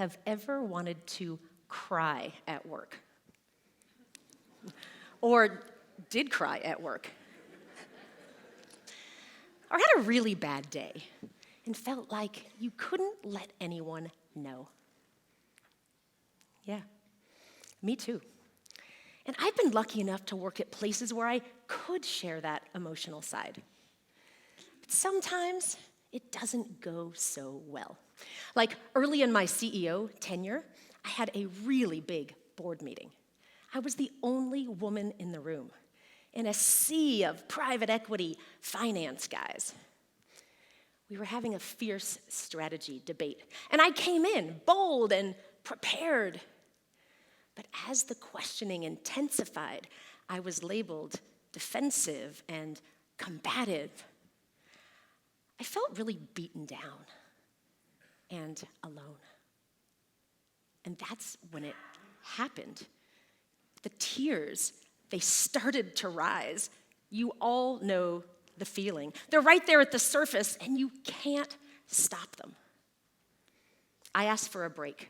have ever wanted to cry at work? Or did cry at work? Or had a really bad day and felt like you couldn't let anyone know? Yeah, me too. And I've been lucky enough to work at places where I could share that emotional side. But sometimes it doesn't go so well. Like early in my CEO tenure, I had a really big board meeting. I was the only woman in the room, in a sea of private equity finance guys. We were having a fierce strategy debate, and I came in bold and prepared. But as the questioning intensified, I was labeled defensive and combative. I felt really beaten down and alone. And that's when it happened. The tears, they started to rise. You all know the feeling. They're right there at the surface, and you can't stop them. I asked for a break.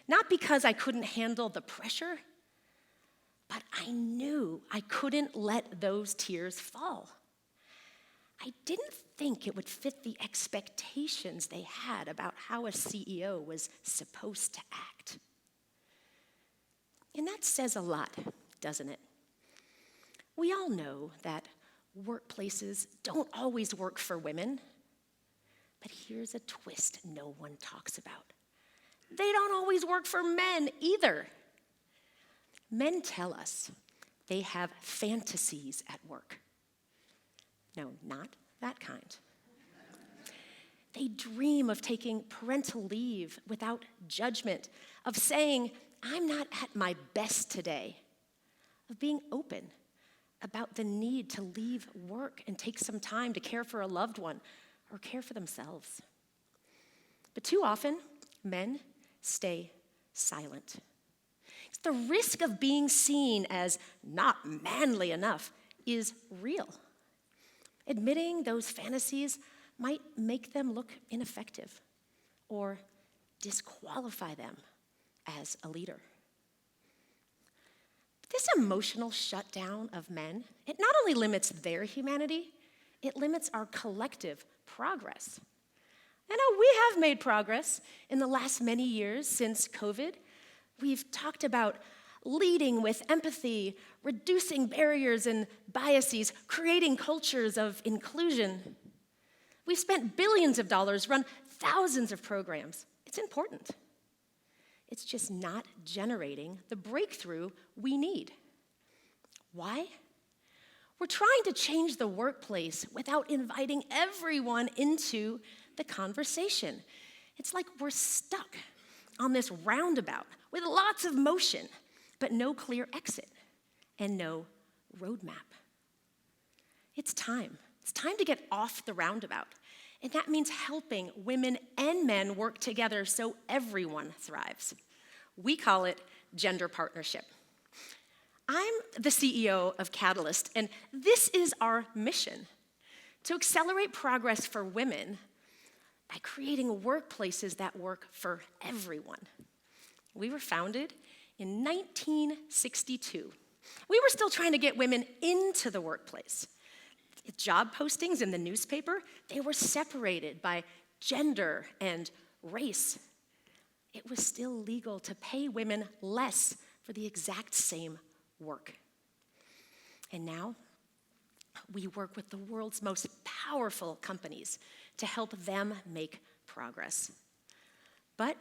Not because I couldn't handle the pressure, but I knew I couldn't let those tears fall. I didn't think it would fit the expectations they had about how a CEO was supposed to act. And that says a lot, doesn't it? We all know that workplaces don't always work for women, but here's a twist no one talks about. They don't always work for men either. Men tell us they have fantasies at work. No, not that kind. They dream of taking parental leave without judgment, of saying, I'm not at my best today, of being open about the need to leave work and take some time to care for a loved one or care for themselves. But too often, men stay silent. The risk of being seen as not manly enough is real. Admitting those fantasies might make them look ineffective or disqualify them as a leader. This emotional shutdown of men, it not only limits their humanity, it limits our collective progress. I know we have made progress in the last many years since COVID. We've talked about leading with empathy, reducing barriers and biases, creating cultures of inclusion. We've spent billions of dollars, run thousands of programs. It's important. It's just not generating the breakthrough we need. Why? We're trying to change the workplace without inviting everyone into the conversation. It's like we're stuck on this roundabout with lots of motion, but no clear exit and no roadmap. It's time. It's time to get off the roundabout. And that means helping women and men work together so everyone thrives. We call it gender partnership. I'm the CEO of Catalyst, and this is our mission: to accelerate progress for women by creating workplaces that work for everyone. We were founded in 1962. We were still trying to get women into the workplace. Job postings in the newspaper, they were separated by gender and race. It was still legal to pay women less for the exact same work. And now, we work with the world's most powerful companies to help them make progress. But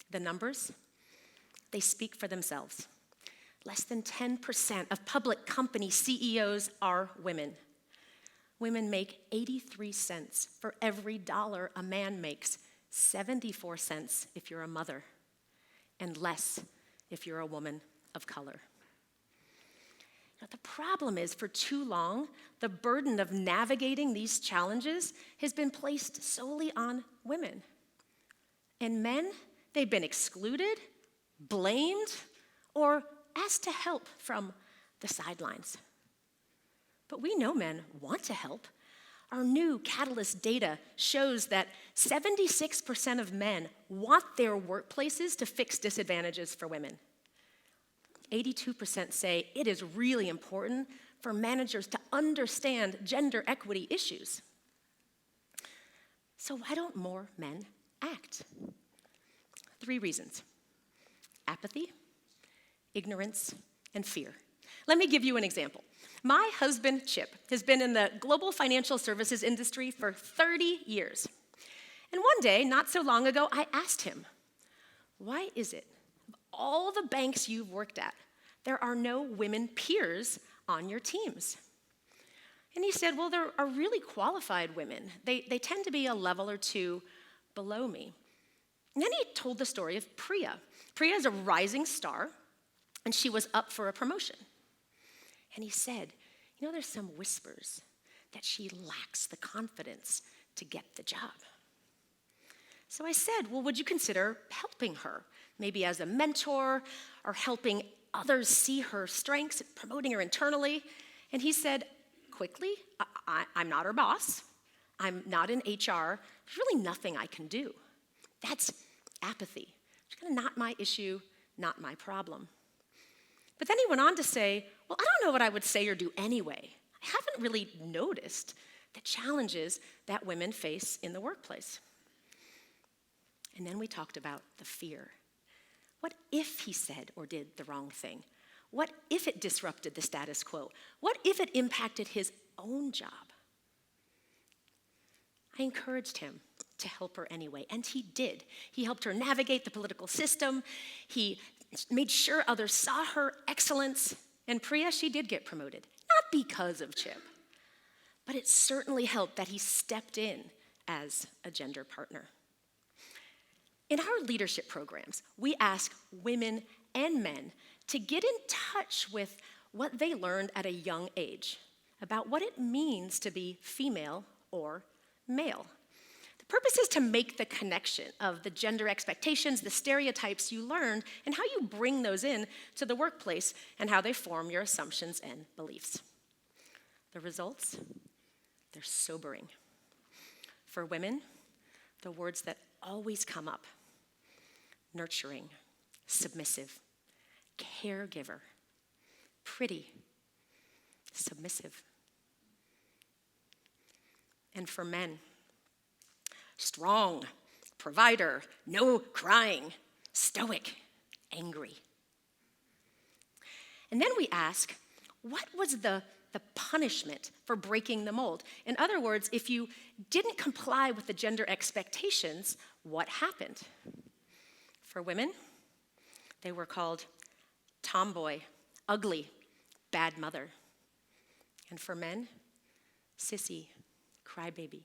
the numbers, they speak for themselves. Less than 10% of public company CEOs are women. Women make 83 cents for every dollar a man makes, 74 cents if you're a mother, and less if you're a woman of color. Now, the problem is, for too long, the burden of navigating these challenges has been placed solely on women. And men, they've been excluded, blamed, or asked to help from the sidelines. But we know men want to help. Our new Catalyst data shows that 76% of men want their workplaces to fix disadvantages for women. 82% say it is really important for managers to understand gender equity issues. So why don't more men act? 3 reasons: apathy, ignorance, and fear. Let me give you an example. My husband, Chip, has been in the global financial services industry for 30 years. And one day, not so long ago, I asked him, why is it, of all the banks you've worked at, there are no women peers on your teams? And he said, well, there are really qualified women. They tend to be a level or 2 below me. And then he told the story of Priya. Priya is a rising star, and she was up for a promotion. And he said, there's some whispers that she lacks the confidence to get the job. So I said, well, would you consider helping her? Maybe as a mentor or helping others see her strengths, promoting her internally? And he said, quickly, I'm not her boss. I'm not in HR. There's really nothing I can do. That's apathy. It's kind of not my issue, not my problem. But then he went on to say, well, I don't know what I would say or do anyway. I haven't really noticed the challenges that women face in the workplace. And then we talked about the fear. What if he said or did the wrong thing? What if it disrupted the status quo? What if it impacted his own job? I encouraged him to help her anyway, and he did. He helped her navigate the political system. He made sure others saw her excellence. And Priya, she did get promoted, not because of Chip, but it certainly helped that he stepped in as a gender partner. In our leadership programs, we ask women and men to get in touch with what they learned at a young age about what it means to be female or male. The purpose is to make the connection of the gender expectations, the stereotypes you learned, and how you bring those in to the workplace and how they form your assumptions and beliefs. The results, they're sobering. For women, the words that always come up: nurturing, submissive, caregiver, pretty, submissive. And for men, strong, provider, no crying, stoic, angry. And then we ask, what was the punishment for breaking the mold? In other words, if you didn't comply with the gender expectations, what happened? For women, they were called tomboy, ugly, bad mother. And for men, sissy, crybaby,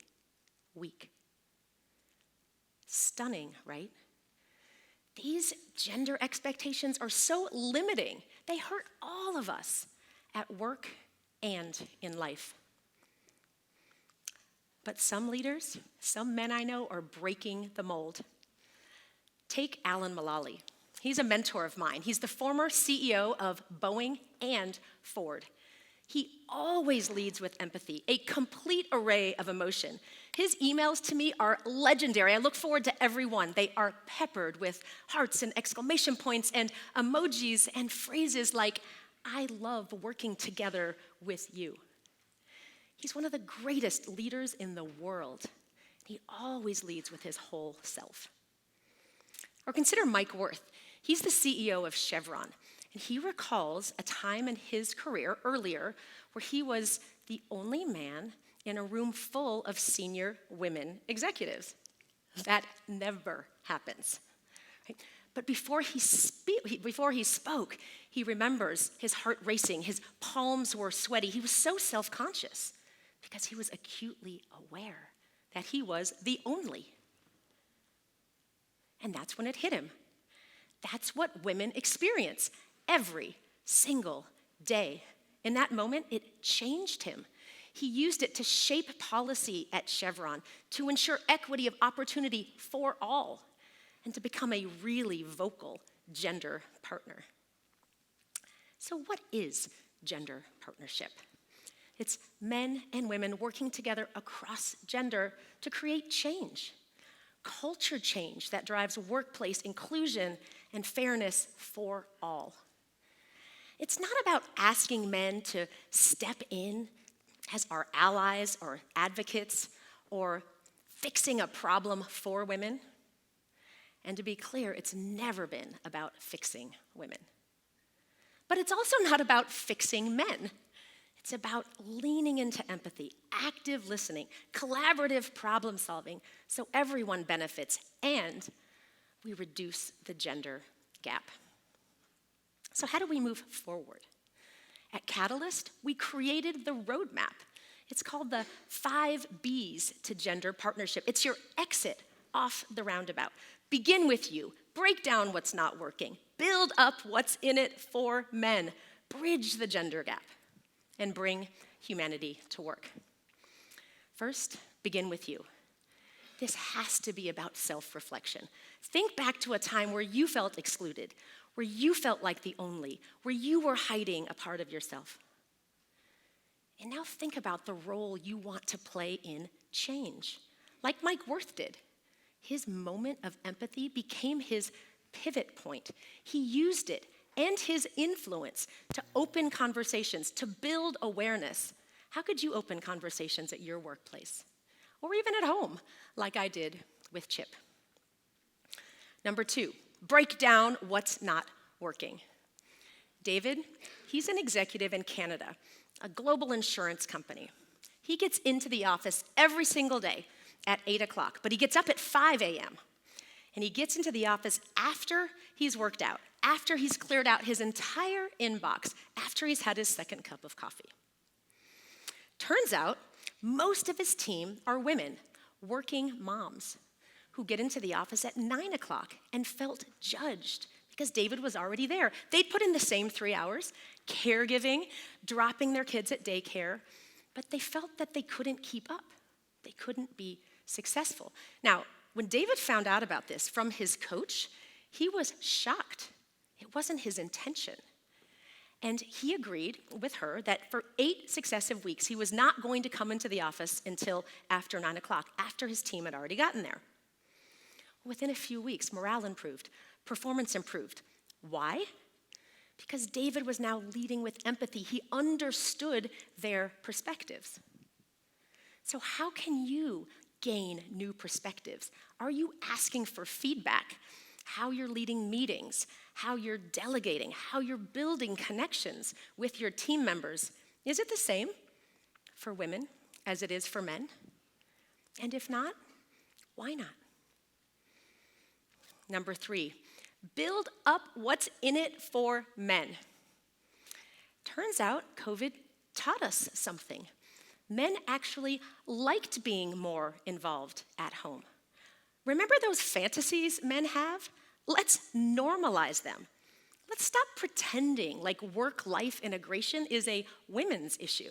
weak. Stunning, right? These gender expectations are so limiting. They hurt all of us at work and in life. But some leaders, some men I know, are breaking the mold. Take Alan Mulally. He's a mentor of mine. He's the former CEO of Boeing and Ford. He always leads with empathy, a complete array of emotion. His emails to me are legendary. I look forward to every one. They are peppered with hearts and exclamation points and emojis and phrases like, I love working together with you. He's one of the greatest leaders in the world. He always leads with his whole self. Or consider Mike Wirth. He's the CEO of Chevron, and he recalls a time in his career earlier where he was the only man in a room full of senior women executives. That never happens. Right? But before he spoke, he remembers his heart racing, his palms were sweaty. He was so self-conscious because he was acutely aware that he was the only. And that's when it hit him. That's what women experience every single day. In that moment, it changed him. He used it to shape policy at Chevron, to ensure equity of opportunity for all, and to become a really vocal gender partner. So what is gender partnership? It's men and women working together across gender to create change, culture change that drives workplace inclusion and fairness for all. It's not about asking men to step in as our allies or advocates or fixing a problem for women. And to be clear, it's never been about fixing women. But it's also not about fixing men. It's about leaning into empathy, active listening, collaborative problem solving, so everyone benefits and we reduce the gender gap. So how do we move forward? At Catalyst, we created the roadmap. It's called the 5 B's to Gender Partnership. It's your exit off the roundabout. Begin with you. Break down what's not working. Build up what's in it for men. Bridge the gender gap and bring humanity to work. First, begin with you. This has to be about self-reflection. Think back to a time where you felt excluded, where you felt like the only, where you were hiding a part of yourself. And now think about the role you want to play in change, like Mike Wirth did. His moment of empathy became his pivot point. He used it and his influence to open conversations, to build awareness. How could you open conversations at your workplace? Or even at home, like I did with Chip. Number 2, break down what's not working. David, he's an executive in Canada, a global insurance company. He gets into the office every single day at 8 o'clock, but he gets up at 5 a.m. And he gets into the office after he's worked out, after he's cleared out his entire inbox, after he's had his second cup of coffee. Turns out, most of his team are women, working moms, who get into the office at 9 o'clock and felt judged because David was already there. They'd put in the same 3 hours, caregiving, dropping their kids at daycare, but they felt that they couldn't keep up. They couldn't be successful. Now, when David found out about this from his coach, he was shocked. It wasn't his intention. And he agreed with her that for 8 successive weeks, he was not going to come into the office until after 9 o'clock, after his team had already gotten there. Within a few weeks, morale improved, performance improved. Why? Because David was now leading with empathy. He understood their perspectives. So how can you gain new perspectives? Are you asking for feedback? How you're leading meetings, how you're delegating, how you're building connections with your team members. Is it the same for women as it is for men? And if not, why not? Number 3, build up what's in it for men. Turns out COVID taught us something. Men actually liked being more involved at home. Remember those fantasies men have? Let's normalize them. Let's stop pretending like work-life integration is a women's issue.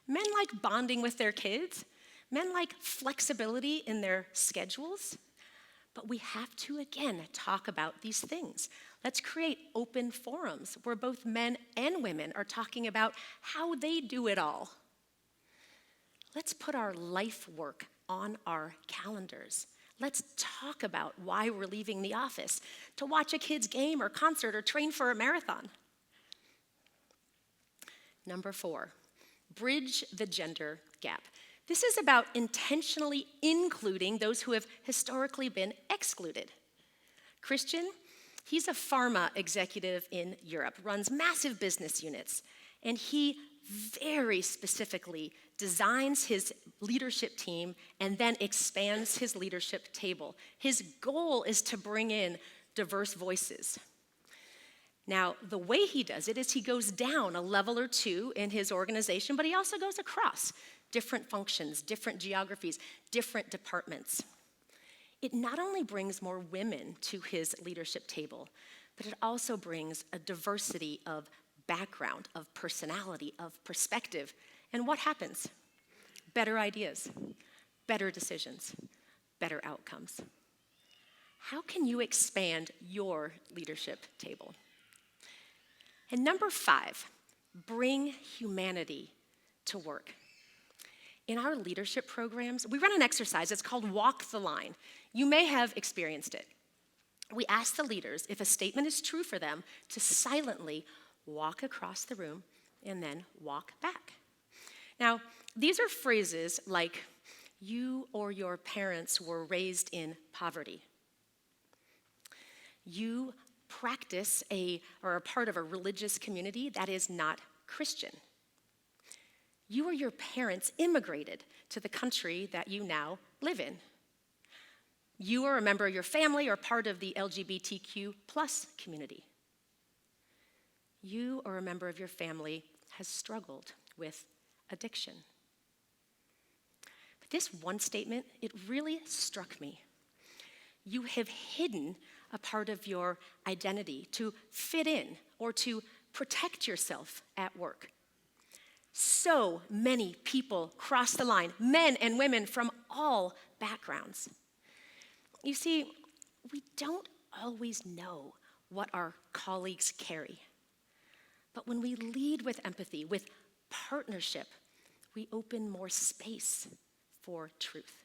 Men like bonding with their kids. Men like flexibility in their schedules. But we have to, again, talk about these things. Let's create open forums where both men and women are talking about how they do it all. Let's put our life work on our calendars. Let's talk about why we're leaving the office to watch a kid's game or concert or train for a marathon. Number 4, bridge the gender gap. This is about intentionally including those who have historically been excluded. Christian, he's a pharma executive in Europe, runs massive business units, and he very specifically designs his leadership team and then expands his leadership table. His goal is to bring in diverse voices. Now, the way he does it is he goes down a level or 2 in his organization, but he also goes across different functions, different geographies, different departments. It not only brings more women to his leadership table, but it also brings a diversity of background, of personality, of perspective. And what happens? Better ideas, better decisions, better outcomes. How can you expand your leadership table? And number 5, bring humanity to work. In our leadership programs, we run an exercise. It's called Walk the Line. You may have experienced it. We ask the leaders, if a statement is true for them, to silently walk across the room and then walk back. Now, these are phrases like, you or your parents were raised in poverty. You practice or are part of a religious community that is not Christian. You or your parents immigrated to the country that you now live in. You are a member of your family or part of the LGBTQ plus community. You or a member of your family has struggled with addiction. But this one statement, it really struck me. You have hidden a part of your identity to fit in or to protect yourself at work. So many people cross the line, men and women from all backgrounds. You see, we don't always know what our colleagues carry. But when we lead with empathy, with partnership, we open more space for truth.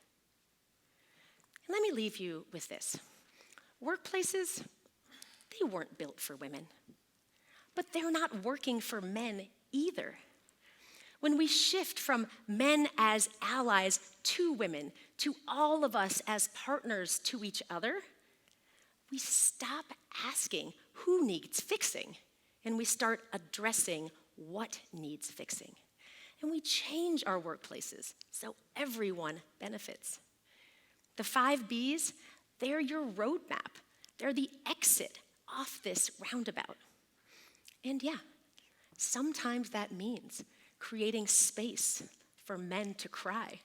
And let me leave you with this. Workplaces, they weren't built for women, but they're not working for men either. When we shift from men as allies to women, to all of us as partners to each other, we stop asking who needs fixing, and we start addressing what needs fixing. And we change our workplaces so everyone benefits. The 5 B's, they're your roadmap. They're the exit off this roundabout. And yeah, sometimes that means creating space for men to cry.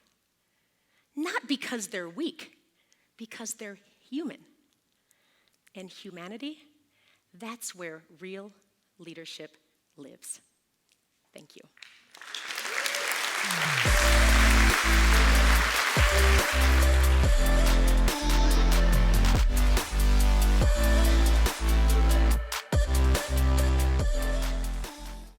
Not because they're weak, because they're human. And humanity, that's where real leadership lives. Thank you.